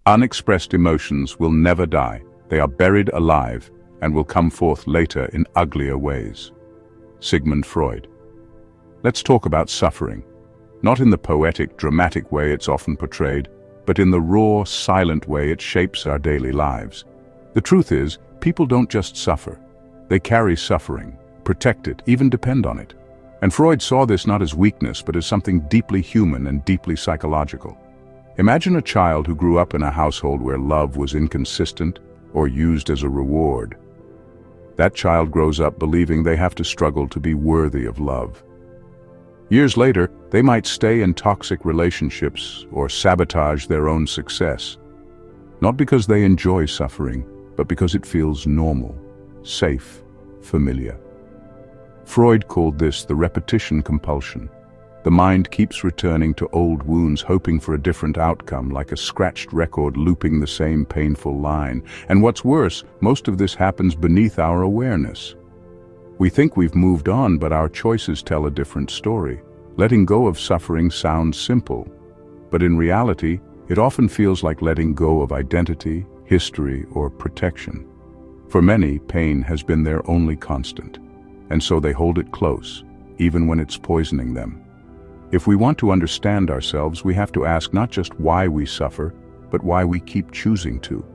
Unexpressed emotions will never die. They are buried alive and will come forth later in uglier ways. Sigmund Freud. Let's talk about suffering. Not in the poetic, dramatic way it's often portrayed, but in the raw, silent way it shapes our daily lives. The truth is, people don't just suffer. They carry suffering, protect it, even depend on it. And Freud saw this not as weakness, but as something deeply human and deeply psychological. Imagine a child who grew up in a household where love was inconsistent or used as a reward. That child grows up believing they have to struggle to be worthy of love. Years later, they might stay in toxic relationships or sabotage their own success. Not because they enjoy suffering, but because it feels normal, safe, familiar. Freud called this the repetition compulsion. The mind keeps returning to old wounds, hoping for a different outcome, like a scratched record looping the same painful line. And what's worse, most of this happens beneath our awareness. We think we've moved on, but our choices tell a different story. Letting go of suffering sounds simple, but in reality, it often feels like letting go of identity, history, or protection. For many, pain has been their only constant, and so they hold it close, even when it's poisoning them. If we want to understand ourselves, we have to ask not just why we suffer, but why we keep choosing to.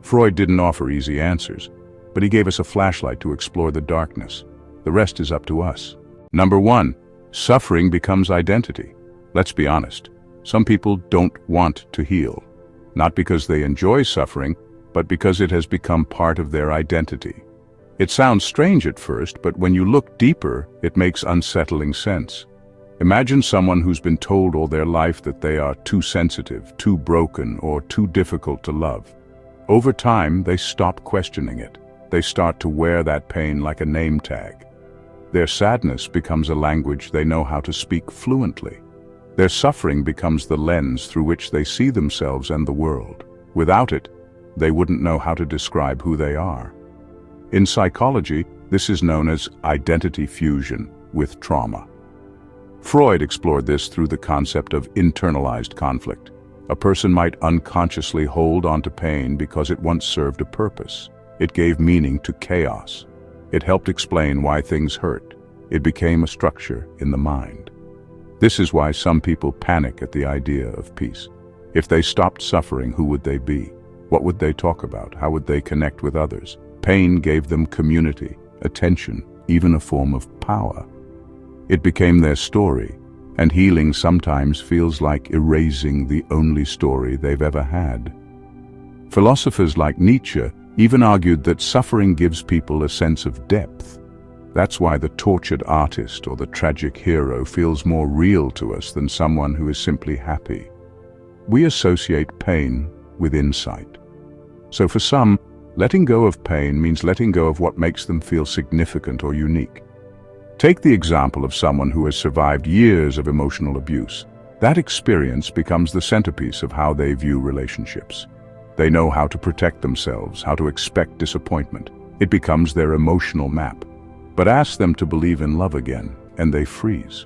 Freud didn't offer easy answers, but he gave us a flashlight to explore the darkness. The rest is up to us. Number 1, suffering becomes identity. Let's be honest. Some people don't want to heal, not because they enjoy suffering, but because it has become part of their identity. It sounds strange at first, but when you look deeper, it makes unsettling sense. Imagine someone who's been told all their life that they are too sensitive, too broken, or too difficult to love. Over time, they stop questioning it. They start to wear that pain like a name tag. Their sadness becomes a language they know how to speak fluently. Their suffering becomes the lens through which they see themselves and the world. Without it, they wouldn't know how to describe who they are. In psychology, this is known as identity fusion with trauma. Freud explored this through the concept of internalized conflict. A person might unconsciously hold onto pain because it once served a purpose. It gave meaning to chaos. It helped explain why things hurt. It became a structure in the mind. This is why some people panic at the idea of peace. If they stopped suffering, who would they be? What would they talk about? How would they connect with others? Pain gave them community, attention, even a form of power. It became their story, and healing sometimes feels like erasing the only story they've ever had. Philosophers like Nietzsche even argued that suffering gives people a sense of depth. That's why the tortured artist or the tragic hero feels more real to us than someone who is simply happy. We associate pain with insight. So for some, letting go of pain means letting go of what makes them feel significant or unique. Take the example of someone who has survived years of emotional abuse. That experience becomes the centerpiece of how they view relationships. They know how to protect themselves, how to expect disappointment. It becomes their emotional map. But ask them to believe in love again, and they freeze.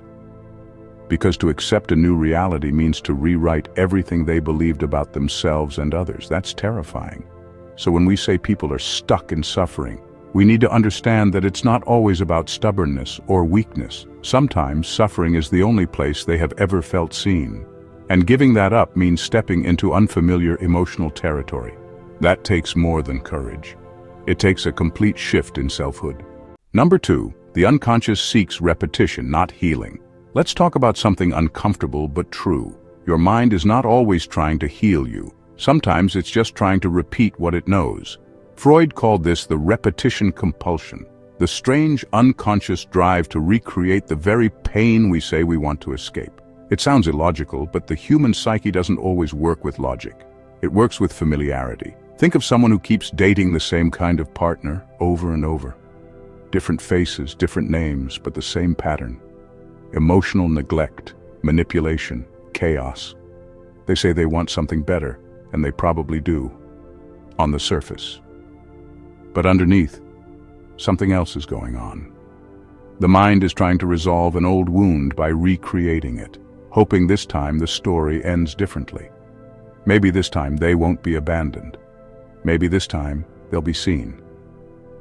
Because to accept a new reality means to rewrite everything they believed about themselves and others. That's terrifying. So when we say people are stuck in suffering, we need to understand that it's not always about stubbornness or weakness. Sometimes suffering is the only place they have ever felt seen. And giving that up means stepping into unfamiliar emotional territory. That takes more than courage. It takes a complete shift in selfhood. Number 2, the unconscious seeks repetition, not healing. Let's talk about something uncomfortable but true. Your mind is not always trying to heal you. Sometimes it's just trying to repeat what it knows. Freud called this the repetition compulsion, the strange unconscious drive to recreate the very pain we say we want to escape. It sounds illogical, but the human psyche doesn't always work with logic. It works with familiarity. Think of someone who keeps dating the same kind of partner over and over. Different faces, different names, but the same pattern. Emotional neglect, manipulation, chaos. They say they want something better, and they probably do, on the surface. But underneath, something else is going on. The mind is trying to resolve an old wound by recreating it, hoping this time the story ends differently. Maybe this time they won't be abandoned. Maybe this time they'll be seen.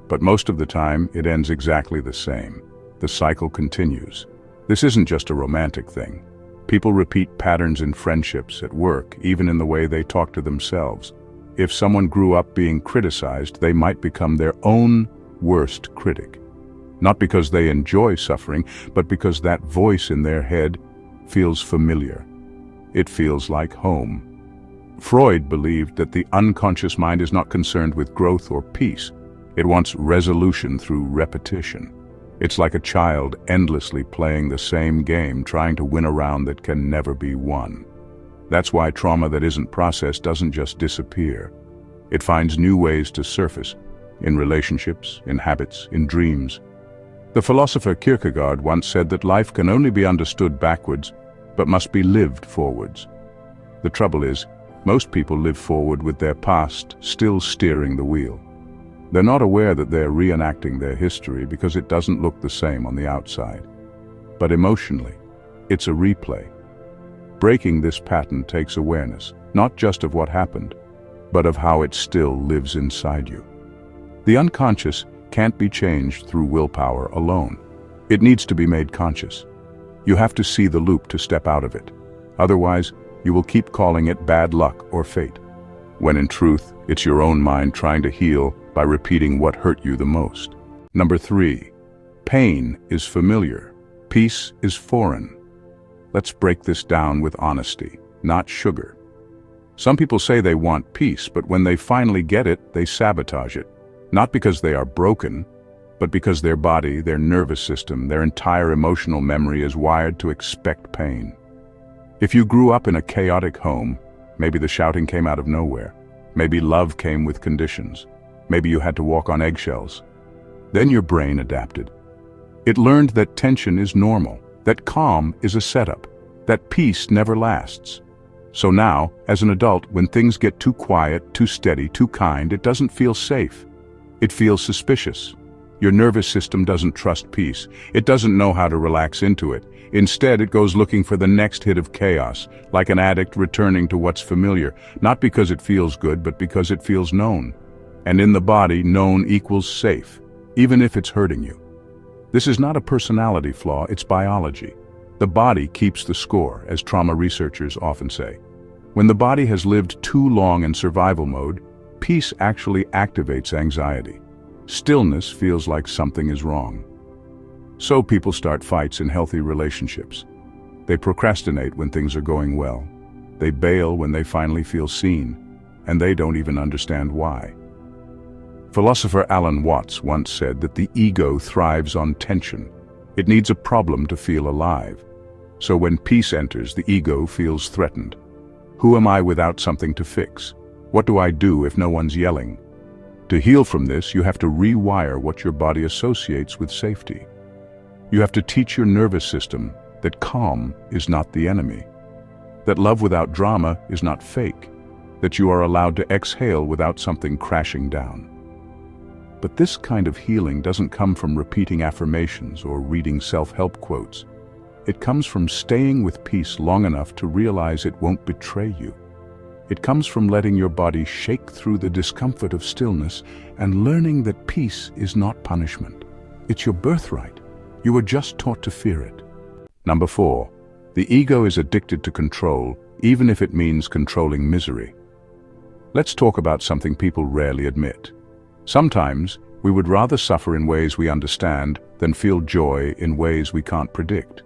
But most of the time, it ends exactly the same. The cycle continues. This isn't just a romantic thing. People repeat patterns in friendships, at work, even in the way they talk to themselves. If someone grew up being criticized, they might become their own worst critic. Not because they enjoy suffering, but because that voice in their head feels familiar. It feels like home. Freud believed that the unconscious mind is not concerned with growth or peace. It wants resolution through repetition. It's like a child endlessly playing the same game, trying to win a round that can never be won. That's why trauma that isn't processed doesn't just disappear. It finds new ways to surface, in relationships, in habits, in dreams. The philosopher Kierkegaard once said that life can only be understood backwards, but must be lived forwards. The trouble is, most people live forward with their past still steering the wheel. They're not aware that they're reenacting their history because it doesn't look the same on the outside. But emotionally, it's a replay. Breaking this pattern takes awareness, not just of what happened, but of how it still lives inside you. The unconscious can't be changed through willpower alone. It needs to be made conscious. You have to see the loop to step out of it. Otherwise, you will keep calling it bad luck or fate, when in truth, it's your own mind trying to heal by repeating what hurt you the most. Number 3, pain is familiar, peace is foreign. Let's break this down with honesty, not sugar. Some people say they want peace, but when they finally get it, they sabotage it. Not because they are broken, but because their body, their nervous system, their entire emotional memory is wired to expect pain. If you grew up in a chaotic home, maybe the shouting came out of nowhere. Maybe love came with conditions. Maybe you had to walk on eggshells. Then your brain adapted. It learned that tension is normal, that calm is a setup, that peace never lasts. So now, as an adult, when things get too quiet, too steady, too kind, it doesn't feel safe. It feels suspicious. Your nervous system doesn't trust peace. It doesn't know how to relax into it. Instead, it goes looking for the next hit of chaos, like an addict returning to what's familiar, not because it feels good, but because it feels known. And in the body, known equals safe, even if it's hurting you. This is not a personality flaw, it's biology. The body keeps the score, as trauma researchers often say. When the body has lived too long in survival mode, peace actually activates anxiety. Stillness feels like something is wrong. So people start fights in healthy relationships. They procrastinate when things are going well. They bail when they finally feel seen, and they don't even understand why. Philosopher Alan Watts once said that the ego thrives on tension. It needs a problem to feel alive. So when peace enters, the ego feels threatened. Who am I without something to fix? What do I do if no one's yelling? To heal from this, you have to rewire what your body associates with safety. You have to teach your nervous system that calm is not the enemy, that love without drama is not fake, that you are allowed to exhale without something crashing down. But this kind of healing doesn't come from repeating affirmations or reading self-help quotes. It comes from staying with peace long enough to realize it won't betray you. It comes from letting your body shake through the discomfort of stillness and learning that peace is not punishment. It's your birthright. You were just taught to fear it. Number 4, the ego is addicted to control, even if it means controlling misery. Let's talk about something people rarely admit. Sometimes, we would rather suffer in ways we understand than feel joy in ways we can't predict.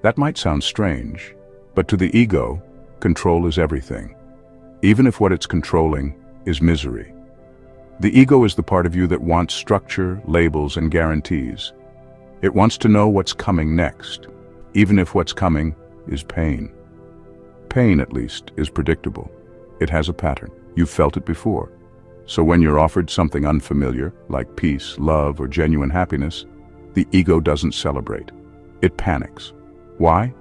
That might sound strange, but to the ego, control is everything, even if what it's controlling is misery. The ego is the part of you that wants structure, labels, and guarantees. It wants to know what's coming next, even if what's coming is pain. Pain, at least, is predictable. It has a pattern. You've felt it before. So when you're offered something unfamiliar, like peace, love, or genuine happiness, the ego doesn't celebrate. It panics. Why?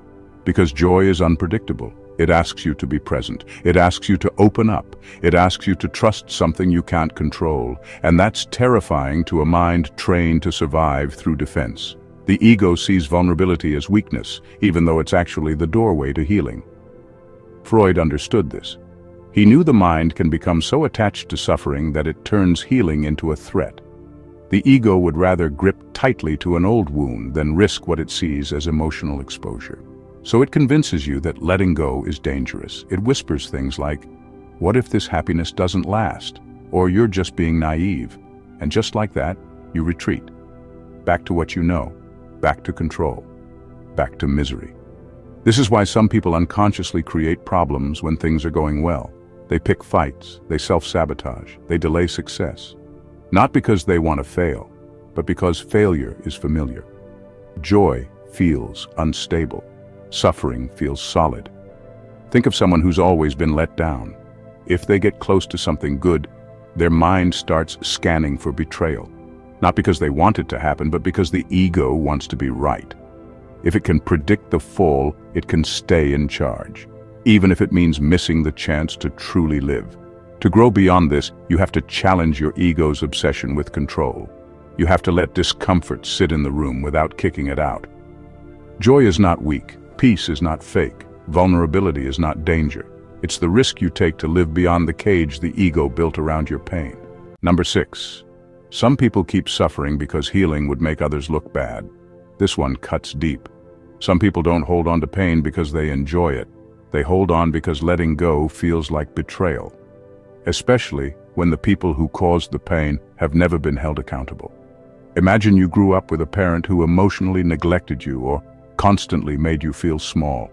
Because joy is unpredictable. It asks you to be present. It asks you to open up. It asks you to trust something you can't control. And that's terrifying to a mind trained to survive through defense. The ego sees vulnerability as weakness, even though it's actually the doorway to healing. Freud understood this. He knew the mind can become so attached to suffering that it turns healing into a threat. The ego would rather grip tightly to an old wound than risk what it sees as emotional exposure. So it convinces you that letting go is dangerous. It whispers things like, "What if this happiness doesn't last?" Or "You're just being naive." And just like that, you retreat. Back to what you know, back to control, back to misery. This is why some people unconsciously create problems when things are going well. They pick fights, they self-sabotage, they delay success. Not because they want to fail, but because failure is familiar. Joy feels unstable. Suffering feels solid. Think of someone who's always been let down. If they get close to something good, their mind starts scanning for betrayal. Not because they want it to happen, but because the ego wants to be right. If it can predict the fall, it can stay in charge, even if it means missing the chance to truly live. To grow beyond this, you have to challenge your ego's obsession with control. You have to let discomfort sit in the room without kicking it out. Joy is not weak. Peace is not fake. Vulnerability is not danger. It's the risk you take to live beyond the cage the ego built around your pain. Number 6. Some people keep suffering because healing would make others look bad. This one cuts deep. Some people don't hold on to pain because they enjoy it. They hold on because letting go feels like betrayal, especially when the people who caused the pain have never been held accountable. Imagine you grew up with a parent who emotionally neglected you or constantly made you feel small.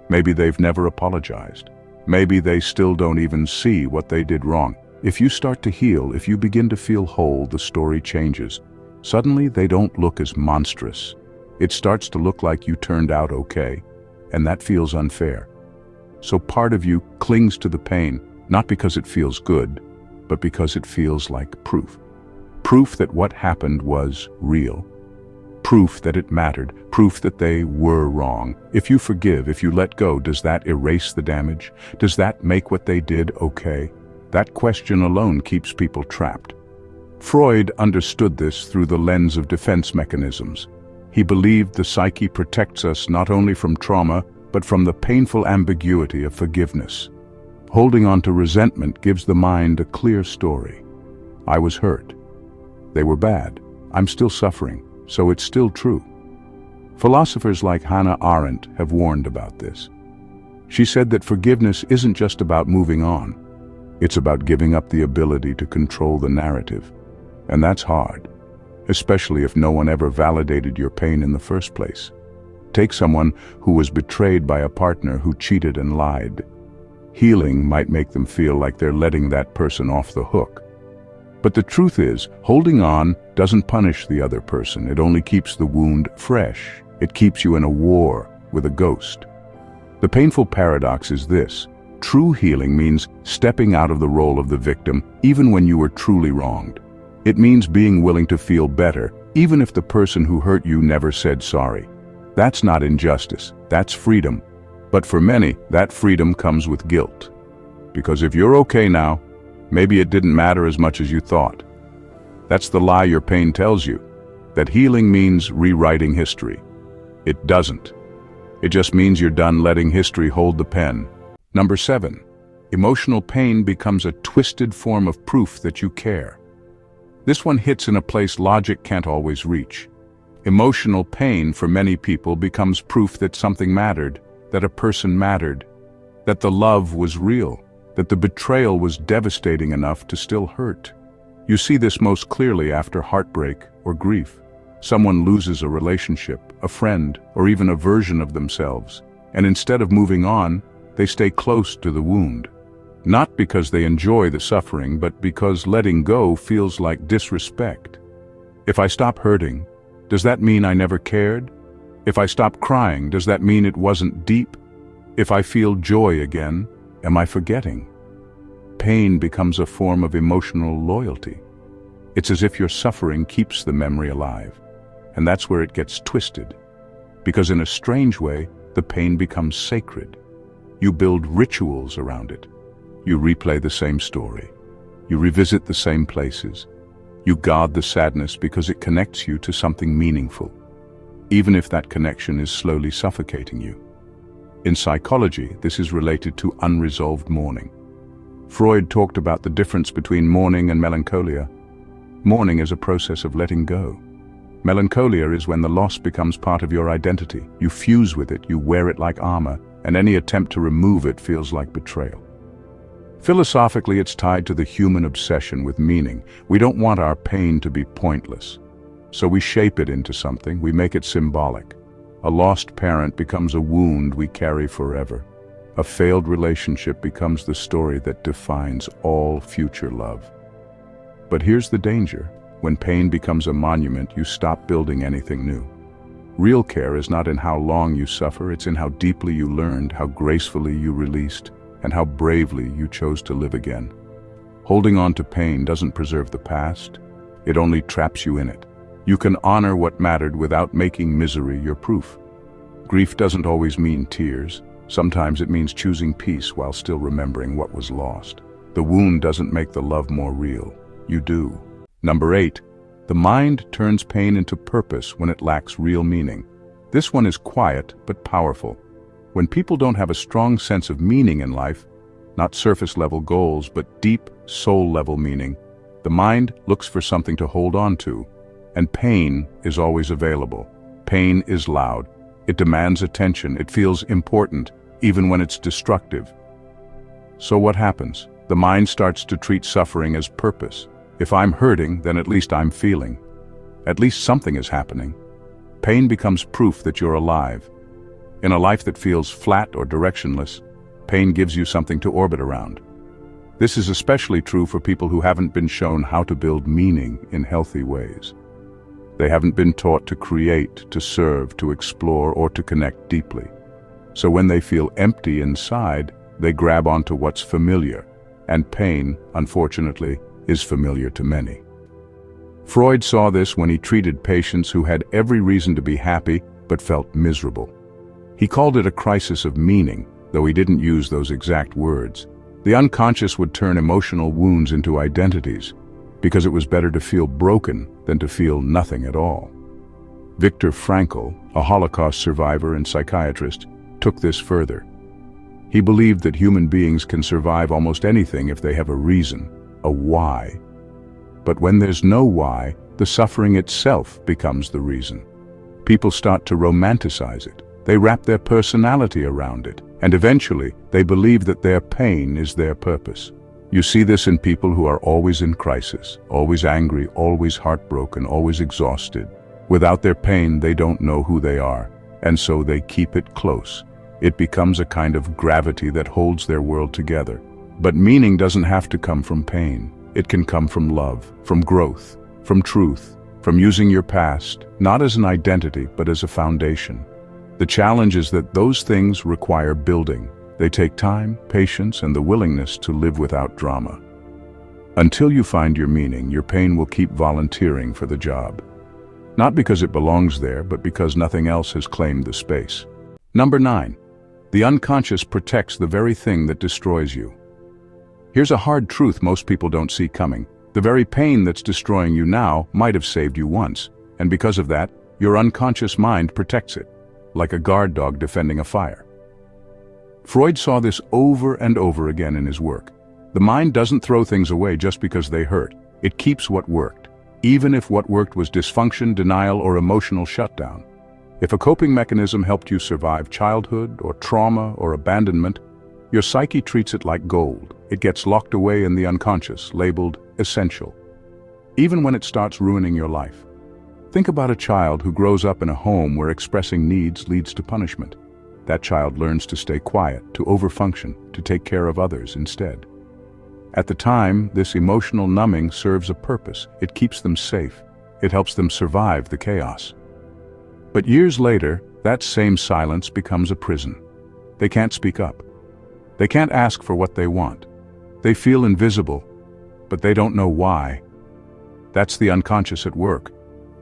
Maybe they've never apologized. Maybe they still don't even see what they did wrong. If you start to heal, if you begin to feel whole, the story changes. Suddenly they don't look as monstrous. It starts to look like you turned out okay, and that feels unfair. So part of you clings to the pain, not because it feels good, but because it feels like proof. Proof that what happened was real. Proof that it mattered. Proof that they were wrong. If you forgive, if you let go, does that erase the damage? Does that make what they did okay? That question alone keeps people trapped. Freud understood this through the lens of defense mechanisms. He believed the psyche protects us not only from trauma, but from the painful ambiguity of forgiveness. Holding on to resentment gives the mind a clear story. I was hurt. They were bad. I'm still suffering, so it's still true. Philosophers like Hannah Arendt have warned about this. She said that forgiveness isn't just about moving on. It's about giving up the ability to control the narrative. And that's hard, especially if no one ever validated your pain in the first place. Take someone who was betrayed by a partner who cheated and lied. Healing might make them feel like they're letting that person off the hook. But the truth is, holding on doesn't punish the other person. It only keeps the wound fresh. It keeps you in a war with a ghost. The painful paradox is this: true healing means stepping out of the role of the victim, even when you were truly wronged. It means being willing to feel better, even if the person who hurt you never said sorry. That's not injustice, that's freedom. But for many, that freedom comes with guilt. Because if you're okay now, maybe it didn't matter as much as you thought. That's the lie your pain tells you, that healing means rewriting history. It doesn't. It just means you're done letting history hold the pen. Number 7. Emotional pain becomes a twisted form of proof that you care. This one hits in a place logic can't always reach. Emotional pain for many people becomes proof that something mattered, that a person mattered, that the love was real, that the betrayal was devastating enough to still hurt. You see this most clearly after heartbreak or grief. Someone loses a relationship, a friend, or even a version of themselves, and instead of moving on, they stay close to the wound. Not because they enjoy the suffering, but because letting go feels like disrespect. If I stop hurting, does that mean I never cared? If I stop crying, does that mean it wasn't deep? If I feel joy again, am I forgetting? Pain becomes a form of emotional loyalty. It's as if your suffering keeps the memory alive. And that's where it gets twisted. Because in a strange way, the pain becomes sacred. You build rituals around it. You replay the same story. You revisit the same places. You guard the sadness because it connects you to something meaningful, even if that connection is slowly suffocating you. In psychology, this is related to unresolved mourning. Freud talked about the difference between mourning and melancholia. Mourning is a process of letting go. Melancholia is when the loss becomes part of your identity. You fuse with it, you wear it like armor, and any attempt to remove it feels like betrayal. Philosophically, it's tied to the human obsession with meaning. We don't want our pain to be pointless. So we shape it into something, we make it symbolic. A lost parent becomes a wound we carry forever. A failed relationship becomes the story that defines all future love. But here's the danger. When pain becomes a monument, you stop building anything new. Real care is not in how long you suffer, it's in how deeply you learned, how gracefully you released, and how bravely you chose to live again. Holding on to pain doesn't preserve the past, it only traps you in it. You can honor what mattered without making misery your proof. Grief doesn't always mean tears. Sometimes it means choosing peace while still remembering what was lost. The wound doesn't make the love more real. You do. Number 8. The mind turns pain into purpose when it lacks real meaning. This one is quiet but powerful. When people don't have a strong sense of meaning in life, not surface-level goals but deep, soul-level meaning, the mind looks for something to hold on to. And pain is always available. Pain is loud. It demands attention. It feels important, even when it's destructive. So what happens? The mind starts to treat suffering as purpose. If I'm hurting, then at least I'm feeling. At least something is happening. Pain becomes proof that you're alive. In a life that feels flat or directionless, pain gives you something to orbit around. This is especially true for people who haven't been shown how to build meaning in healthy ways. They haven't been taught to create, to serve, to explore, or to connect deeply. So when they feel empty inside, they grab onto what's familiar, and pain, unfortunately, is familiar to many. Freud saw this when he treated patients who had every reason to be happy but felt miserable. He called it a crisis of meaning, though he didn't use those exact words. The unconscious would turn emotional wounds into identities, because it was better to feel broken than to feel nothing at all. Viktor Frankl, a Holocaust survivor and psychiatrist, took this further. He believed that human beings can survive almost anything if they have a reason, a why. But when there's no why, the suffering itself becomes the reason. People start to romanticize it. They wrap their personality around it, and eventually they believe that their pain is their purpose. You see this in people who are always in crisis, always angry, always heartbroken, always exhausted. Without their pain, they don't know who they are, and so they keep it close. It becomes a kind of gravity that holds their world together. But meaning doesn't have to come from pain. It can come from love, from growth, from truth, from using your past, not as an identity, but as a foundation. The challenge is that those things require building. They take time, patience, and the willingness to live without drama. Until you find your meaning, your pain will keep volunteering for the job. Not because it belongs there, but because nothing else has claimed the space. Number 9. The unconscious protects the very thing that destroys you. Here's a hard truth most people don't see coming. The very pain that's destroying you now might have saved you once, and because of that, your unconscious mind protects it, like a guard dog defending a fire. Freud saw this over and over again in his work. The mind doesn't throw things away just because they hurt. It keeps what worked, even if what worked was dysfunction, denial, or emotional shutdown. If a coping mechanism helped you survive childhood, or trauma, or abandonment, your psyche treats it like gold. It gets locked away in the unconscious, labeled essential, even when it starts ruining your life. Think about a child who grows up in a home where expressing needs leads to punishment. That child learns to stay quiet, to overfunction, to take care of others instead. At the time, this emotional numbing serves a purpose. It keeps them safe. It helps them survive the chaos. But years later, that same silence becomes a prison. They can't speak up. They can't ask for what they want. They feel invisible, but they don't know why. That's the unconscious at work,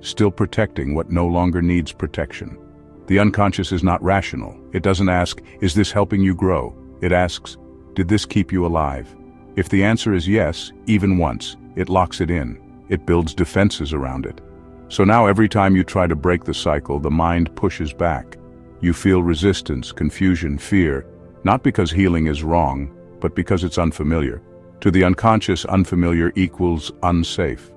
still protecting what no longer needs protection. The unconscious is not rational. It doesn't ask, is this helping you grow? It asks, did this keep you alive? If the answer is yes, even once, it locks it in. It builds defenses around it. So now every time you try to break the cycle, the mind pushes back. You feel resistance, confusion, fear, not because healing is wrong, but because it's unfamiliar. To the unconscious, unfamiliar equals unsafe.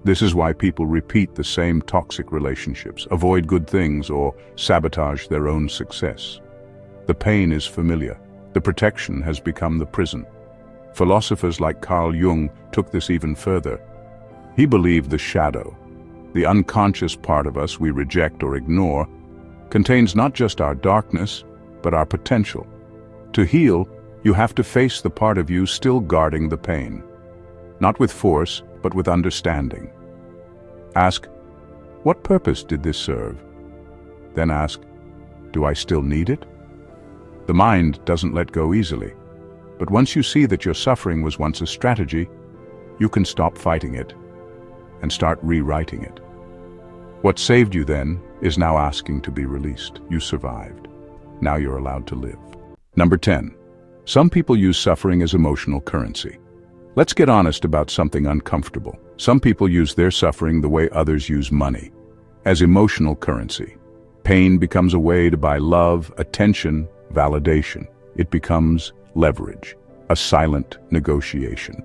This is why people repeat the same toxic relationships, avoid good things, or sabotage their own success. The pain is familiar. The protection has become the prison. Philosophers like Carl Jung took this even further. He believed the shadow, the unconscious part of us we reject or ignore, contains not just our darkness, but our potential. To heal, you have to face the part of you still guarding the pain. Not with force, but with understanding. Ask, what purpose did this serve? Then ask, do I still need it? The mind doesn't let go easily, but once you see that your suffering was once a strategy, you can stop fighting it and start rewriting it. What saved you then is now asking to be released. You survived. Now you're allowed to live. Number 10. Some people use suffering as emotional currency. Let's get honest about something uncomfortable. Some people use their suffering the way others use money, as emotional currency. Pain becomes a way to buy love, attention, validation. It becomes leverage, a silent negotiation.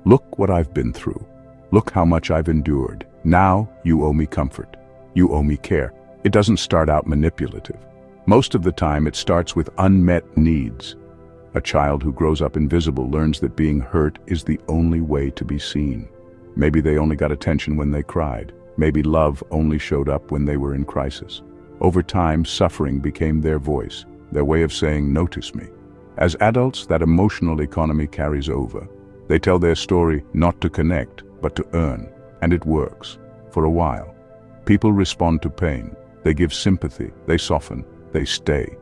Look what I've been through. Look how much I've endured. Now you owe me comfort. You owe me care. It doesn't start out manipulative. Most of the time it starts with unmet needs. A child who grows up invisible learns that being hurt is the only way to be seen. Maybe they only got attention when they cried. Maybe love only showed up when they were in crisis. Over time, suffering became their voice, their way of saying, notice me. As adults, that emotional economy carries over. They tell their story not to connect, but to earn. And it works. For a while. People respond to pain. They give sympathy. They soften. They stay.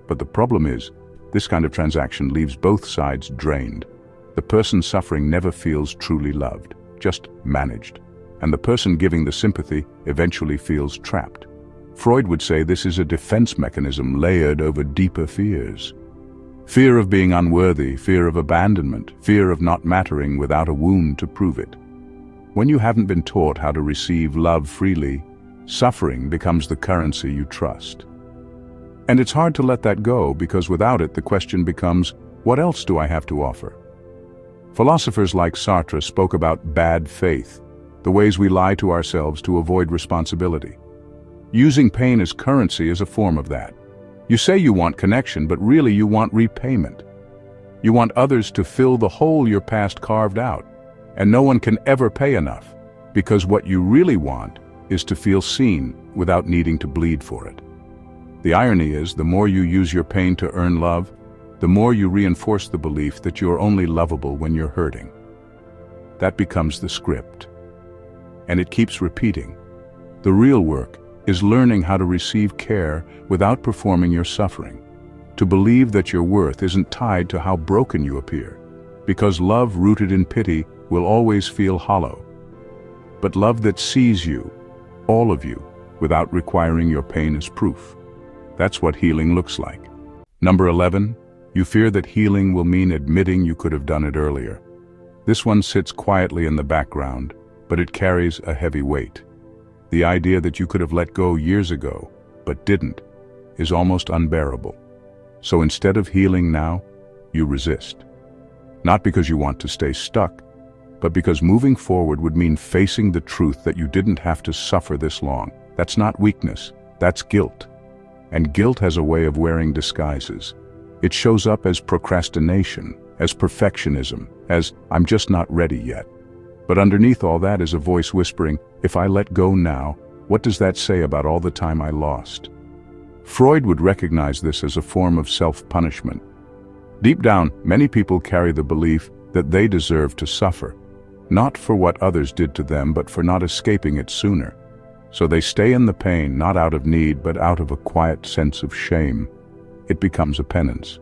But the problem is, this kind of transaction leaves both sides drained. The person suffering never feels truly loved, just managed. And the person giving the sympathy eventually feels trapped. Freud would say this is a defense mechanism layered over deeper fears. Fear of being unworthy, fear of abandonment, fear of not mattering without a wound to prove it. When you haven't been taught how to receive love freely, suffering becomes the currency you trust. And it's hard to let that go because without it the question becomes, what else do I have to offer? Philosophers like Sartre spoke about bad faith, the ways we lie to ourselves to avoid responsibility. Using pain as currency is a form of that. You say you want connection, but really you want repayment. You want others to fill the hole your past carved out, and no one can ever pay enough, because what you really want is to feel seen without needing to bleed for it. The irony is, the more you use your pain to earn love, the more you reinforce the belief that you're only lovable when you're hurting. That becomes the script. And it keeps repeating. The real work is learning how to receive care without performing your suffering. To believe that your worth isn't tied to how broken you appear. Because love rooted in pity will always feel hollow. But love that sees you, all of you, without requiring your pain as proof. That's what healing looks like. Number 11, you fear that healing will mean admitting you could have done it earlier. This one sits quietly in the background, but it carries a heavy weight. The idea that you could have let go years ago, but didn't, is almost unbearable. So instead of healing now, you resist. Not because you want to stay stuck, but because moving forward would mean facing the truth that you didn't have to suffer this long. That's not weakness, that's guilt. And guilt has a way of wearing disguises. It shows up as procrastination, as perfectionism, as I'm just not ready yet. But underneath all that is a voice whispering, if I let go now, what does that say about all the time I lost? Freud would recognize this as a form of self-punishment. Deep down, many people carry the belief that they deserve to suffer, not for what others did to them, but for not escaping it sooner. So they stay in the pain, not out of need, but out of a quiet sense of shame. It becomes a penance.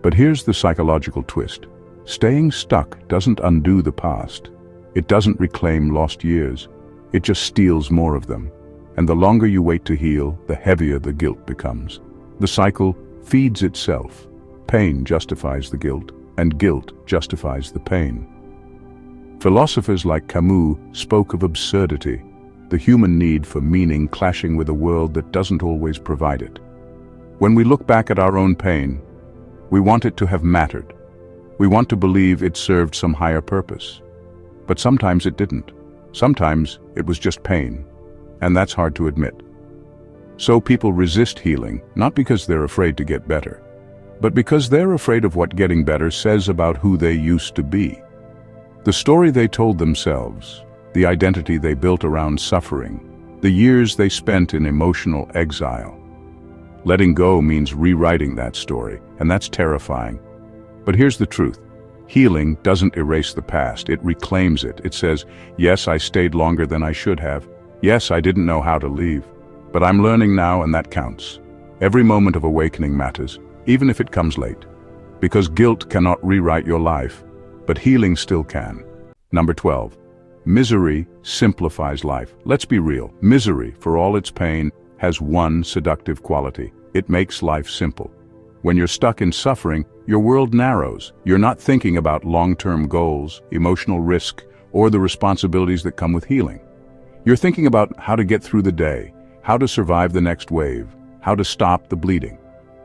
But here's the psychological twist. Staying stuck doesn't undo the past. It doesn't reclaim lost years. It just steals more of them. And the longer you wait to heal, the heavier the guilt becomes. The cycle feeds itself. Pain justifies the guilt, and guilt justifies the pain. Philosophers like Camus spoke of absurdity, the human need for meaning clashing with a world that doesn't always provide it. When we look back at our own pain, we want it to have mattered. We want to believe it served some higher purpose. But sometimes it didn't. Sometimes it was just pain, and that's hard to admit. So people resist healing, not because they're afraid to get better, but because they're afraid of what getting better says about who they used to be. The story they told themselves, the identity they built around suffering, the years they spent in emotional exile. Letting go means rewriting that story, and that's terrifying. But here's the truth. Healing doesn't erase the past, it reclaims it. It says, yes, I stayed longer than I should have. Yes, I didn't know how to leave. But I'm learning now, and that counts. Every moment of awakening matters, even if it comes late. Because guilt cannot rewrite your life, but healing still can. Number 12. Misery simplifies life. Let's be real. Misery, for all its pain, has one seductive quality. It makes life simple. When you're stuck in suffering, your world narrows. You're not thinking about long-term goals, emotional risk, or the responsibilities that come with healing. You're thinking about how to get through the day, how to survive the next wave, how to stop the bleeding.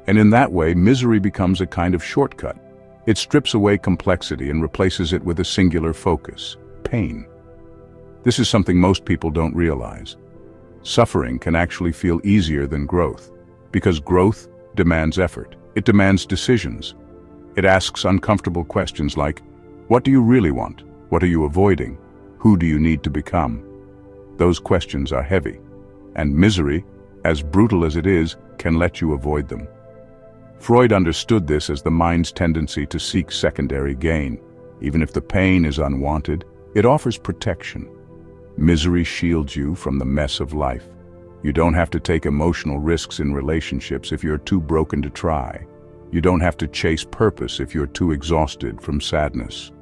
And in that way, misery becomes a kind of shortcut. It strips away complexity and replaces it with a singular focus: pain. This is something most people don't realize. Suffering can actually feel easier than growth, because growth demands effort. It demands decisions. It asks uncomfortable questions like, what do you really want? What are you avoiding? Who do you need to become? Those questions are heavy, and misery, as brutal as it is, can let you avoid them. Freud understood this as the mind's tendency to seek secondary gain. Even if the pain is unwanted, it offers protection. Misery shields you from the mess of life. You don't have to take emotional risks in relationships if you're too broken to try. You don't have to chase purpose if you're too exhausted from sadness.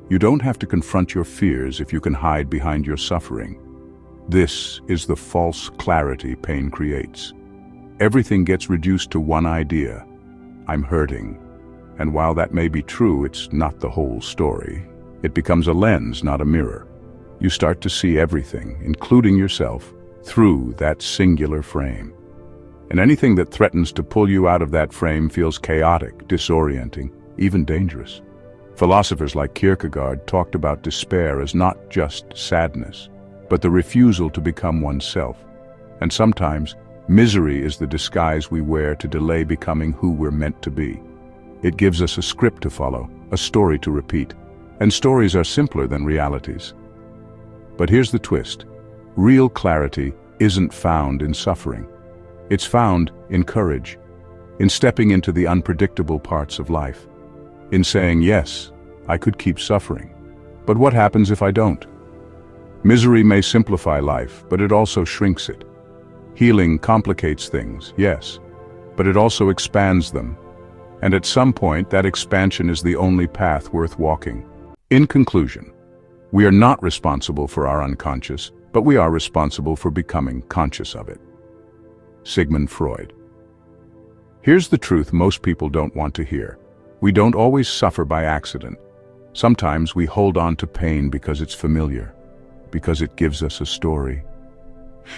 You don't have to confront your fears if you can hide behind your suffering. This is the false clarity pain creates. Everything gets reduced to one idea: I'm hurting. And while that may be true, it's not the whole story. It becomes a lens, not a mirror. You start to see everything, including yourself, through that singular frame. And anything that threatens to pull you out of that frame feels chaotic, disorienting, even dangerous. Philosophers like Kierkegaard talked about despair as not just sadness, but the refusal to become oneself. And sometimes, misery is the disguise we wear to delay becoming who we're meant to be. It gives us a script to follow, a story to repeat. And stories are simpler than realities. But here's the twist. Real clarity isn't found in suffering. It's found in courage, in stepping into the unpredictable parts of life, in saying, yes, I could keep suffering, but what happens if I don't? Misery may simplify life, but it also shrinks it. Healing complicates things, yes, but it also expands them. And at some point, that expansion is the only path worth walking. In conclusion, we are not responsible for our unconscious, but we are responsible for becoming conscious of it. Sigmund Freud. Here's the truth most people don't want to hear. We don't always suffer by accident. Sometimes we hold on to pain because it's familiar, because it gives us a story,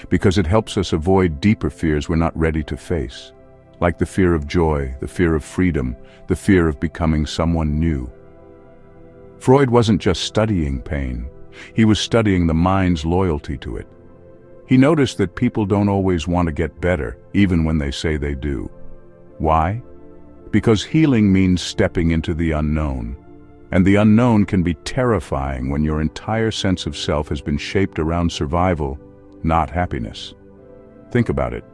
because it helps us avoid deeper fears we're not ready to face, like the fear of joy, the fear of freedom, the fear of becoming someone new. Freud wasn't just studying pain, he was studying the mind's loyalty to it. He noticed that people don't always want to get better, even when they say they do. Why? Because healing means stepping into the unknown. And the unknown can be terrifying when your entire sense of self has been shaped around survival, not happiness. Think about it.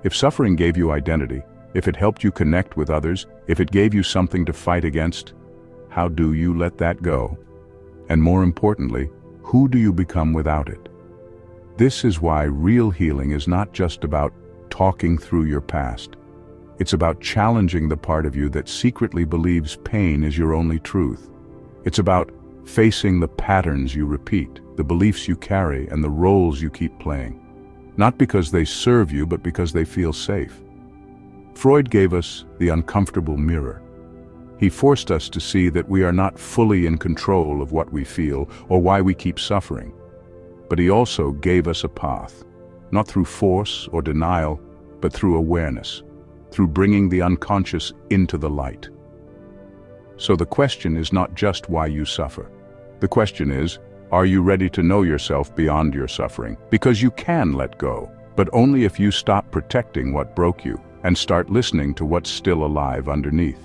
If suffering gave you identity, if it helped you connect with others, if it gave you something to fight against, how do you let that go? And more importantly, who do you become without it? This is why real healing is not just about talking through your past. It's about challenging the part of you that secretly believes pain is your only truth. It's about facing the patterns you repeat, the beliefs you carry, and the roles you keep playing. Not because they serve you, but because they feel safe. Freud gave us the uncomfortable mirror. He forced us to see that we are not fully in control of what we feel or why we keep suffering. But he also gave us a path, not through force or denial, but through awareness, through bringing the unconscious into the light. So the question is not just why you suffer. The question is, are you ready to know yourself beyond your suffering? Because you can let go, but only if you stop protecting what broke you and start listening to what's still alive underneath.